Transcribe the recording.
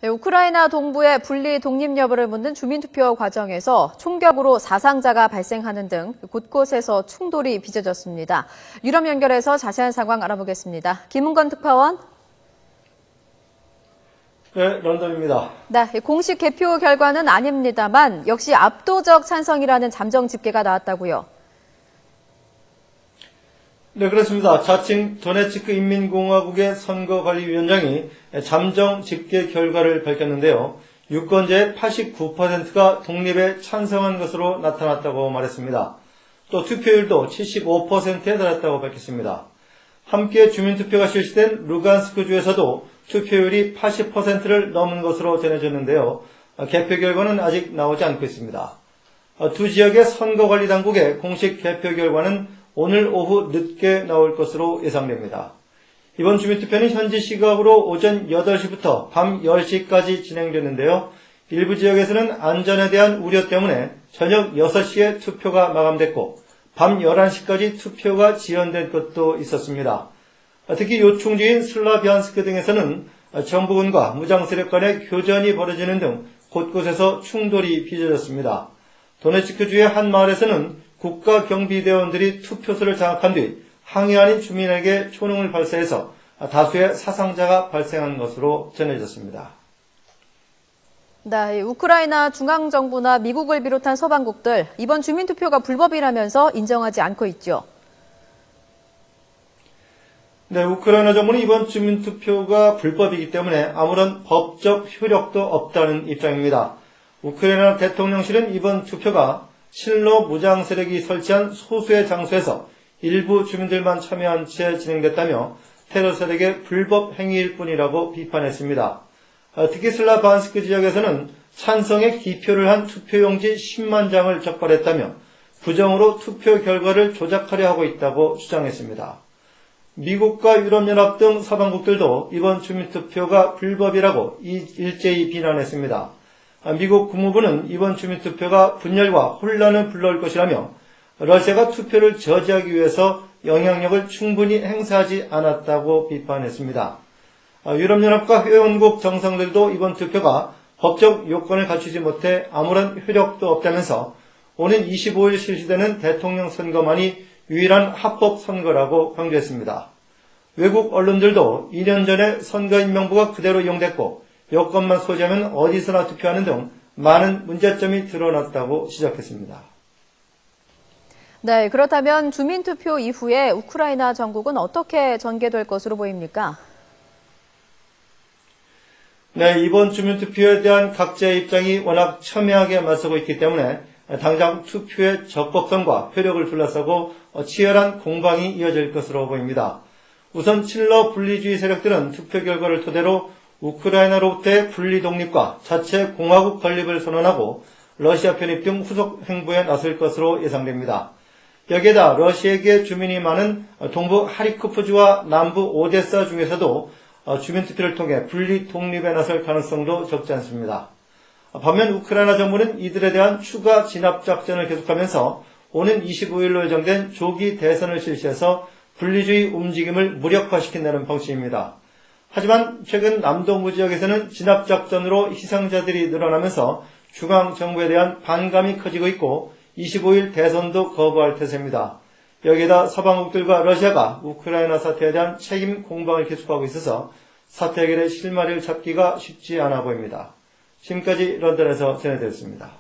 우크라이나 동부의 분리 독립 여부를 묻는 주민투표 과정에서 총격으로 사상자가 발생하는 등 곳곳에서 충돌이 빚어졌습니다. 유럽 연결해서 자세한 상황 알아보겠습니다. 김은건 특파원. 네, 런던입니다. 네, 공식 개표 결과는 아닙니다만 역시 압도적 찬성이라는 잠정 집계가 나왔다고요. 네, 그렇습니다. 자칭 도네츠크 인민공화국의 선거관리위원장이 잠정 집계 결과를 밝혔는데요. 유권자의 89%가 독립에 찬성한 것으로 나타났다고 말했습니다. 또 투표율도 75%에 달했다고 밝혔습니다. 함께 주민투표가 실시된 루간스크 주에서도 투표율이 80%를 넘은 것으로 전해졌는데요. 개표 결과는 아직 나오지 않고 있습니다. 두 지역의 선거관리당국의 공식 개표 결과는 오늘 오후 늦게 나올 것으로 예상됩니다. 이번 주민투표는 현지 시각으로 오전 8시부터 밤 10시까지 진행됐는데요. 일부 지역에서는 안전에 대한 우려 때문에 저녁 6시에 투표가 마감됐고 밤 11시까지 투표가 지연된 것도 있었습니다. 특히 요충지인 슬라비안스크 등에서는 정부군과 무장세력 간의 교전이 벌어지는 등 곳곳에서 충돌이 빚어졌습니다. 도네츠크주의 한 마을에서는 국가경비대원들이 투표소를 장악한 뒤 항의하는 주민에게 초능을 발사해서 다수의 사상자가 발생한 것으로 전해졌습니다. 네, 우크라이나 중앙정부나 미국을 비롯한 서방국들 이번 주민투표가 불법이라면서 인정하지 않고 있죠. 네, 우크라이나 정부는 이번 주민투표가 불법이기 때문에 아무런 법적 효력도 없다는 입장입니다. 우크라이나 대통령실은 이번 투표가 친러 무장 세력이 설치한 소수의 장소에서 일부 주민들만 참여한 채 진행됐다며 테러 세력의 불법 행위일 뿐이라고 비판했습니다. 특히 슬라반스크 지역에서는 찬성에 기표를 한 투표용지 10만 장을 적발했다며 부정으로 투표 결과를 조작하려 하고 있다고 주장했습니다. 미국과 유럽연합 등 서방국들도 이번 주민투표가 불법이라고 일제히 비난했습니다. 미국 국무부는 이번 주민투표가 분열과 혼란을 불러올 것이라며 러시아가 투표를 저지하기 위해서 영향력을 충분히 행사하지 않았다고 비판했습니다. 유럽연합과 회원국 정상들도 이번 투표가 법적 요건을 갖추지 못해 아무런 효력도 없다면서 오는 25일 실시되는 대통령 선거만이 유일한 합법 선거라고 강조했습니다. 외국 언론들도 2년 전에 선거인 명부가 그대로 이용됐고 여권만 소지하면 어디서나 투표하는 등 많은 문제점이 드러났다고 지적했습니다. 네, 그렇다면 주민투표 이후에 우크라이나 전국은 어떻게 전개될 것으로 보입니까? 네, 이번 주민투표에 대한 각자의 입장이 워낙 첨예하게 맞서고 있기 때문에 당장 투표의 적법성과 효력을 둘러싸고 치열한 공방이 이어질 것으로 보입니다. 우선 친러 분리주의 세력들은 투표 결과를 토대로 우크라이나로부터의 분리 독립과 자체 공화국 건립을 선언하고 러시아 편입 등 후속 행보에 나설 것으로 예상됩니다. 여기에다 러시아계 주민이 많은 동부 하리코프주와 남부 오데사 중에서도 주민투표를 통해 분리 독립에 나설 가능성도 적지 않습니다. 반면 우크라이나 정부는 이들에 대한 추가 진압 작전을 계속하면서 오는 25일로 예정된 조기 대선을 실시해서 분리주의 움직임을 무력화시킨다는 방침입니다. 하지만 최근 남동부 지역에서는 진압작전으로 희생자들이 늘어나면서 중앙정부에 대한 반감이 커지고 있고 25일 대선도 거부할 태세입니다. 여기에다 서방국들과 러시아가 우크라이나 사태에 대한 책임 공방을 계속하고 있어서 사태 해결의 실마리를 잡기가 쉽지 않아 보입니다. 지금까지 런던에서 전해드렸습니다.